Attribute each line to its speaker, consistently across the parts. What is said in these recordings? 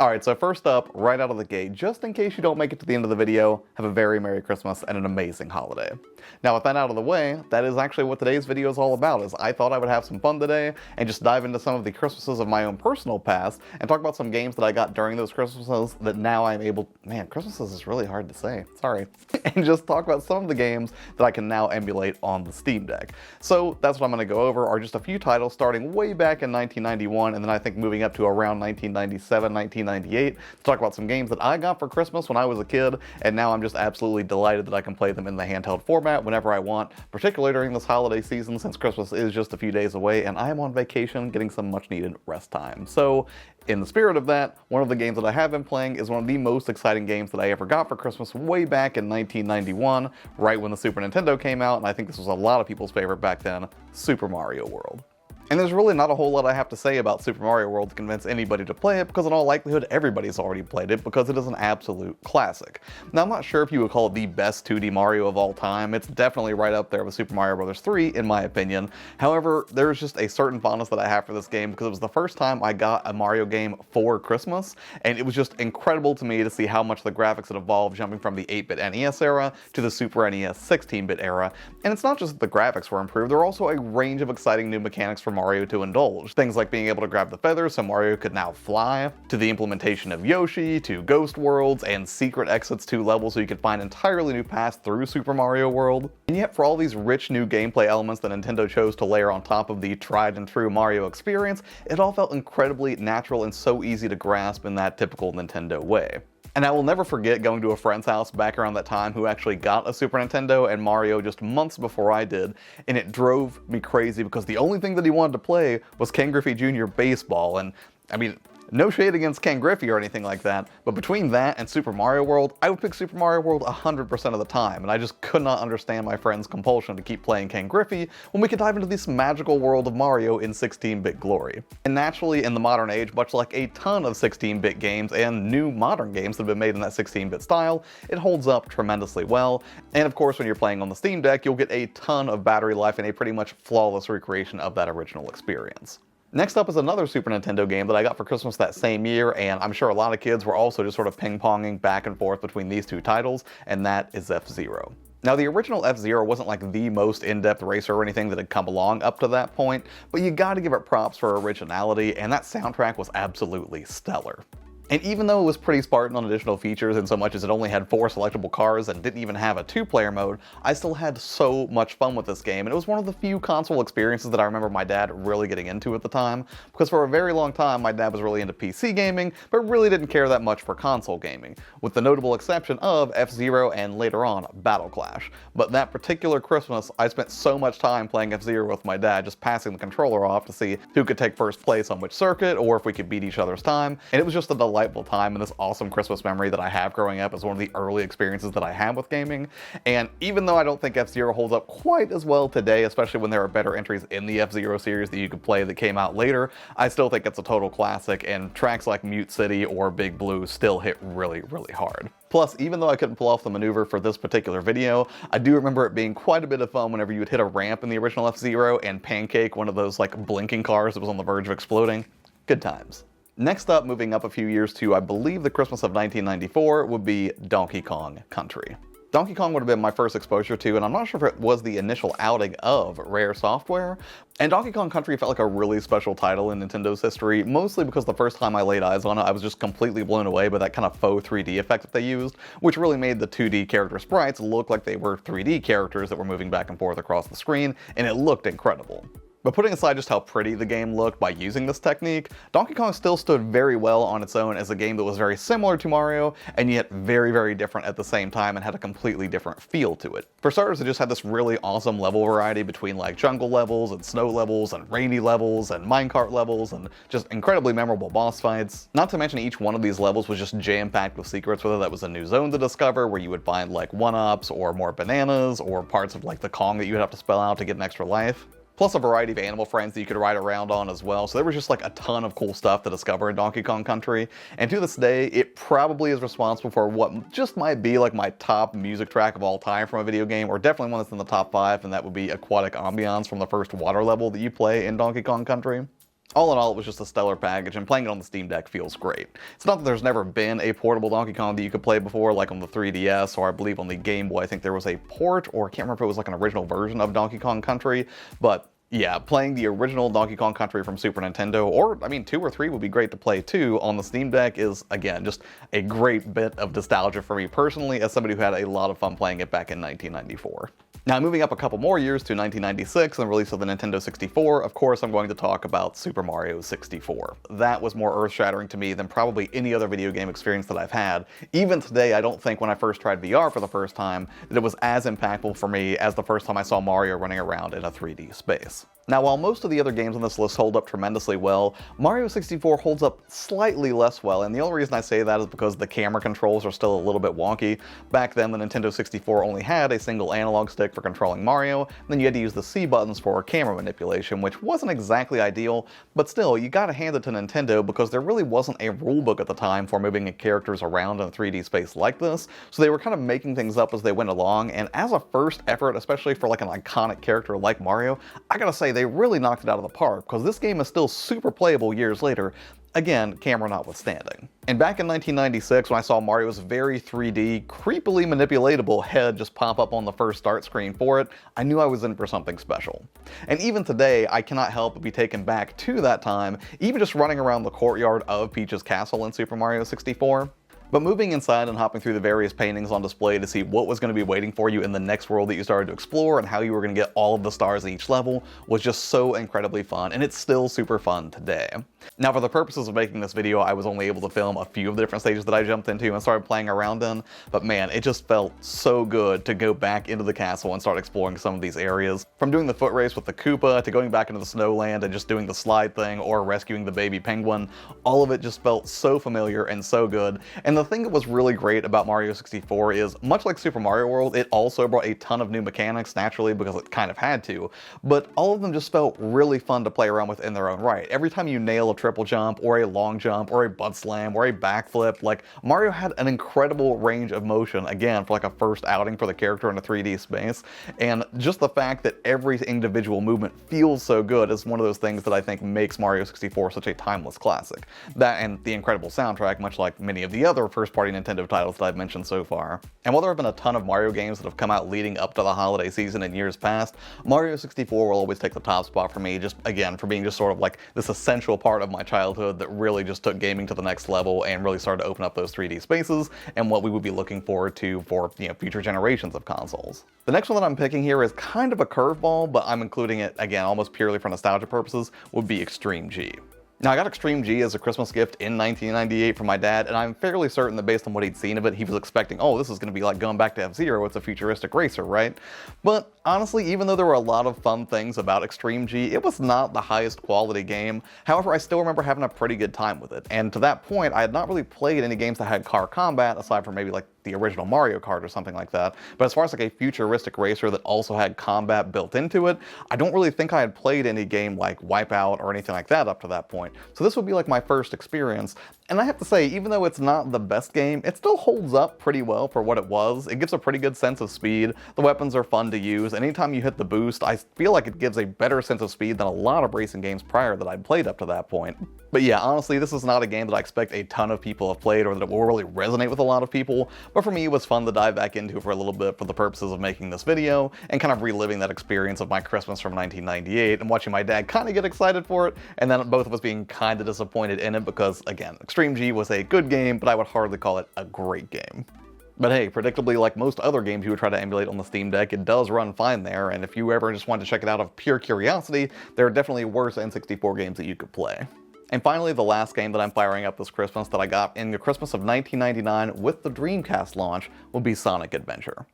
Speaker 1: Alright, so first up, right out of the gate, just in case you don't make it to the end of the video, have a very Merry Christmas and an amazing holiday. Now with that out of the way, that is actually what today's video is all about, is I thought I would have some fun today and just dive into some of the Christmases of my own personal past and talk about some games that I got during those Christmases that now I'm able... Man, Christmases is really hard to say, sorry. And just talk about some of the games that I can now emulate on the Steam Deck. So that's what I'm going to go over, are just a few titles starting way back in 1991 and then I think moving up to around 1997, 1998 to talk about some games that I got for Christmas when I was a kid, and now I'm just absolutely delighted that I can play them in the handheld format whenever I want, particularly during this holiday season since Christmas is just a few days away and I am on vacation getting some much needed rest time. So in the spirit of that, one of the games that I have been playing is one of the most exciting games that I ever got for Christmas way back in 1991, right when the Super Nintendo came out, and I think this was a lot of people's favorite back then, Super Mario World. And there's really not a whole lot I have to say about Super Mario World to convince anybody to play it, because in all likelihood everybody's already played it because it is an absolute classic. Now I'm not sure if you would call it the best 2D Mario of all time. It's definitely right up there with Super Mario Bros. 3 in my opinion. However, there's just a certain fondness that I have for this game because it was the first time I got a Mario game for Christmas, and it was just incredible to me to see how much the graphics had evolved jumping from the 8-bit NES era to the Super NES 16-bit era. And it's not just that the graphics were improved, there were also a range of exciting new mechanics for Mario to indulge. Things like being able to grab the feathers so Mario could now fly, to the implementation of Yoshi, to ghost worlds, and secret exits to levels so you could find entirely new paths through Super Mario World. And yet for all these rich new gameplay elements that Nintendo chose to layer on top of the tried and true Mario experience, it all felt incredibly natural and so easy to grasp in that typical Nintendo way. And I will never forget going to a friend's house back around that time who actually got a Super Nintendo and Mario just months before I did, and it drove me crazy because the only thing that he wanted to play was Ken Griffey Jr. Baseball, and I mean, no shade against Ken Griffey or anything like that, but between that and Super Mario World, I would pick Super Mario World 100% of the time, and I just could not understand my friend's compulsion to keep playing Ken Griffey when we could dive into this magical world of Mario in 16-bit glory. And naturally, in the modern age, much like a ton of 16-bit games and new modern games that have been made in that 16-bit style, it holds up tremendously well, and of course when you're playing on the Steam Deck, you'll get a ton of battery life and a pretty much flawless recreation of that original experience. Next up is another Super Nintendo game that I got for Christmas that same year, and I'm sure a lot of kids were also just sort of ping-ponging back and forth between these two titles, and that is F-Zero. Now the original F-Zero wasn't like the most in-depth racer or anything that had come along up to that point, but you gotta give it props for originality, and that soundtrack was absolutely stellar. And even though it was pretty spartan on additional features in so much as it only had 4 selectable cars and didn't even have a 2-player mode, I still had so much fun with this game, and it was one of the few console experiences that I remember my dad really getting into at the time, because for a very long time my dad was really into PC gaming, but really didn't care that much for console gaming, with the notable exception of F-Zero and later on Battle Clash. But that particular Christmas, I spent so much time playing F-Zero with my dad, just passing the controller off to see who could take first place on which circuit, or if we could beat each other's time, and it was just a delightful time and this awesome Christmas memory that I have growing up as one of the early experiences that I had with gaming. And even though I don't think F-Zero holds up quite as well today, especially when there are better entries in the F-Zero series that you could play that came out later, I still think it's a total classic, and tracks like Mute City or Big Blue still hit really, really hard. Plus, even though I couldn't pull off the maneuver for this particular video, I do remember it being quite a bit of fun whenever you would hit a ramp in the original F-Zero and pancake one of those like blinking cars that was on the verge of exploding. Good times. Next up, moving up a few years to, I believe, the Christmas of 1994, would be Donkey Kong Country. Donkey Kong would have been my first exposure to, and I'm not sure if it was the initial outing of Rare Software. And Donkey Kong Country felt like a really special title in Nintendo's history, mostly because the first time I laid eyes on it, I was just completely blown away by that kind of faux 3D effect that they used, which really made the 2D character sprites look like they were 3D characters that were moving back and forth across the screen, and it looked incredible. But putting aside just how pretty the game looked by using this technique, Donkey Kong still stood very well on its own as a game that was very similar to Mario, and yet very, very different at the same time and had a completely different feel to it. For starters, it just had this really awesome level variety between like jungle levels and snow levels and rainy levels and minecart levels and just incredibly memorable boss fights. Not to mention each one of these levels was just jam-packed with secrets, whether that was a new zone to discover where you would find like 1-ups or more bananas or parts of like the Kong that you would have to spell out to get an extra life. Plus a variety of animal friends that you could ride around on as well, so there was just like a ton of cool stuff to discover in Donkey Kong Country, and to this day, it probably is responsible for what just might be like my top music track of all time from a video game, or definitely one that's in the top 5, and that would be Aquatic Ambiance from the first water level that you play in Donkey Kong Country. All in all, it was just a stellar package, and playing it on the Steam Deck feels great. It's not that there's never been a portable Donkey Kong that you could play before, like on the 3DS, or I believe on the Game Boy, I think there was a port, or I can't remember if it was like an original version of Donkey Kong Country, but yeah, playing the original Donkey Kong Country from Super Nintendo, or, I mean, 2 or 3 would be great to play too, on the Steam Deck is, again, just a great bit of nostalgia for me personally, as somebody who had a lot of fun playing it back in 1994. Now, moving up a couple more years to 1996 and the release of the Nintendo 64, of course I'm going to talk about Super Mario 64. That was more earth-shattering to me than probably any other video game experience that I've had. Even today, I don't think when I first tried VR for the first time that it was as impactful for me as the first time I saw Mario running around in a 3D space. Now, while most of the other games on this list hold up tremendously well, Mario 64 holds up slightly less well, and the only reason I say that is because the camera controls are still a little bit wonky. Back then, the Nintendo 64 only had a single analog stick for controlling Mario, and then you had to use the C buttons for camera manipulation, which wasn't exactly ideal, but still, you gotta hand it to Nintendo because there really wasn't a rulebook at the time for moving characters around in a 3D space like this, so they were kind of making things up as they went along, and as a first effort, especially for like an iconic character like Mario, I gotta say, they really knocked it out of the park, because this game is still super playable years later, again, camera notwithstanding. And back in 1996, when I saw Mario's very 3D, creepily manipulatable head just pop up on the first start screen for it, I knew I was in for something special. And even today, I cannot help but be taken back to that time, even just running around the courtyard of Peach's castle in Super Mario 64. But moving inside and hopping through the various paintings on display to see what was going to be waiting for you in the next world that you started to explore and how you were going to get all of the stars at each level was just so incredibly fun, and it's still super fun today. Now, for the purposes of making this video, I was only able to film a few of the different stages that I jumped into and started playing around in, but man, it just felt so good to go back into the castle and start exploring some of these areas. From doing the foot race with the Koopa to going back into the snowland and just doing the slide thing or rescuing the baby penguin, all of it just felt so familiar and so good. And the thing that was really great about Mario 64 is, much like Super Mario World, it also brought a ton of new mechanics, naturally, because it kind of had to, but all of them just felt really fun to play around with in their own right. Every time you nail a triple jump, or a long jump, or a butt slam, or a backflip, like, Mario had an incredible range of motion, again, for like a first outing for the character in a 3D space, and just the fact that every individual movement feels so good is one of those things that I think makes Mario 64 such a timeless classic. That and the incredible soundtrack, much like many of the other first-party Nintendo titles that I've mentioned so far. And while there have been a ton of Mario games that have come out leading up to the holiday season in years past, Mario 64 will always take the top spot for me, just again, for being just sort of like this essential part of my childhood that really just took gaming to the next level and really started to open up those 3D spaces and what we would be looking forward to for, future generations of consoles. The next one that I'm picking here is kind of a curveball, but I'm including it, again, almost purely for nostalgia purposes, would be Extreme G. Now, I got Extreme G as a Christmas gift in 1998 from my dad, and I'm fairly certain that based on what he'd seen of it, he was expecting, oh, this is going to be like going back to F-Zero, it's a futuristic racer, right? But honestly, even though there were a lot of fun things about Extreme G, it was not the highest quality game. However, I still remember having a pretty good time with it, and to that point, I had not really played any games that had car combat, aside from maybe like the original Mario Kart or something like that. But as far as like a futuristic racer that also had combat built into it, I don't really think I had played any game like Wipeout or anything like that up to that point. So this would be like my first experience. And I have to say, even though it's not the best game, it still holds up pretty well for what it was. It gives a pretty good sense of speed. The weapons are fun to use. Anytime you hit the boost, I feel like it gives a better sense of speed than a lot of racing games prior that I'd played up to that point. But yeah, honestly, this is not a game that I expect a ton of people have played or that it will really resonate with a lot of people, but for me it was fun to dive back into for a little bit for the purposes of making this video and kind of reliving that experience of my Christmas from 1998 and watching my dad kind of get excited for it, and then both of us being kind of disappointed in it because, again, Extreme G was a good game, but I would hardly call it a great game. But hey, predictably, like most other games you would try to emulate on the Steam Deck, it does run fine there, and if you ever just wanted to check it out of pure curiosity, there are definitely worse N64 games that you could play. And finally, the last game that I'm firing up this Christmas that I got in the Christmas of 1999 with the Dreamcast launch will be Sonic Adventure.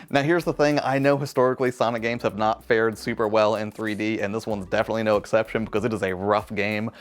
Speaker 1: Now here's the thing, I know historically Sonic games have not fared super well in 3D, and this one's definitely no exception because it is a rough game.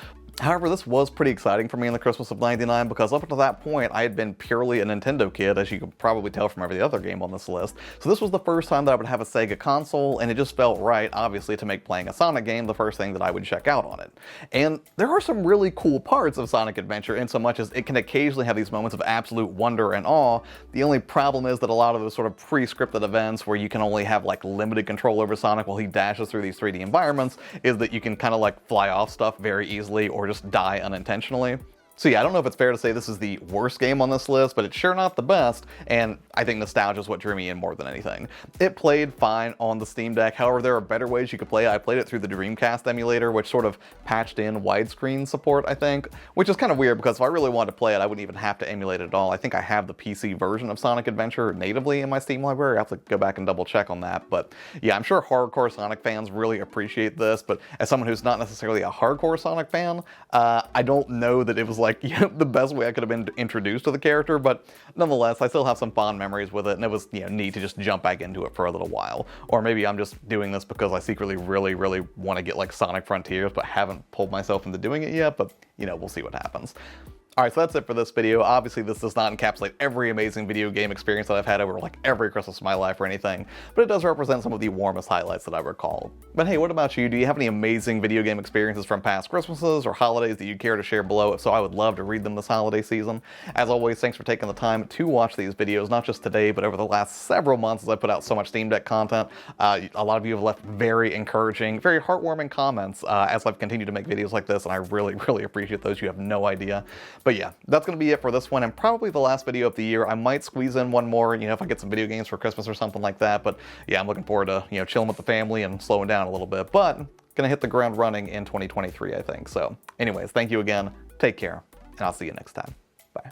Speaker 1: However, this was pretty exciting for me in the Christmas of '99 because up until that point, I had been purely a Nintendo kid, as you could probably tell from every other game on this list. So this was the first time that I would have a Sega console, and it just felt right, obviously, to make playing a Sonic game the first thing that I would check out on it. And there are some really cool parts of Sonic Adventure, in so much as it can occasionally have these moments of absolute wonder and awe. The only problem is that a lot of those sort of pre-scripted events where you can only have like limited control over Sonic while he dashes through these 3D environments is that you can kind of like fly off stuff very easily or just die unintentionally. So yeah, I don't know if it's fair to say this is the worst game on this list, but it's sure not the best, and I think nostalgia is what drew me in more than anything. It played fine on the Steam Deck, however there are better ways you could play it. I played it through the Dreamcast emulator, which sort of patched in widescreen support, I think, which is kind of weird because if I really wanted to play it, I wouldn't even have to emulate it at all. I think I have the PC version of Sonic Adventure natively in my Steam library. I have to go back and double check on that, but yeah, I'm sure hardcore Sonic fans really appreciate this, but as someone who's not necessarily a hardcore Sonic fan, I don't know that it was like the best way I could have been introduced to the character, but nonetheless, I still have some fond memories with it, and it was neat to just jump back into it for a little while. Or maybe I'm just doing this because I secretly really want to get like Sonic Frontiers, but haven't pulled myself into doing it yet, but we'll see what happens. Alright, so that's it for this video. Obviously, this does not encapsulate every amazing video game experience that I've had over like every Christmas of my life or anything, but it does represent some of the warmest highlights that I recall. But hey, what about you? Do you have any amazing video game experiences from past Christmases or holidays that you care to share below? If so, I would love to read them this holiday season. As always, thanks for taking the time to watch these videos, not just today, but over the last several months as I put out so much Steam Deck content. A lot of you have left very encouraging, very heartwarming comments as I've continued to make videos like this, and I really appreciate those. You have no idea. But yeah, that's going to be it for this one, and probably the last video of the year. I might squeeze in one more, if I get some video games for Christmas or something like that, but yeah, I'm looking forward to, chilling with the family and slowing down a little bit, but gonna hit the ground running in 2023, I think. So anyways, thank you again, take care, and I'll see you next time. Bye.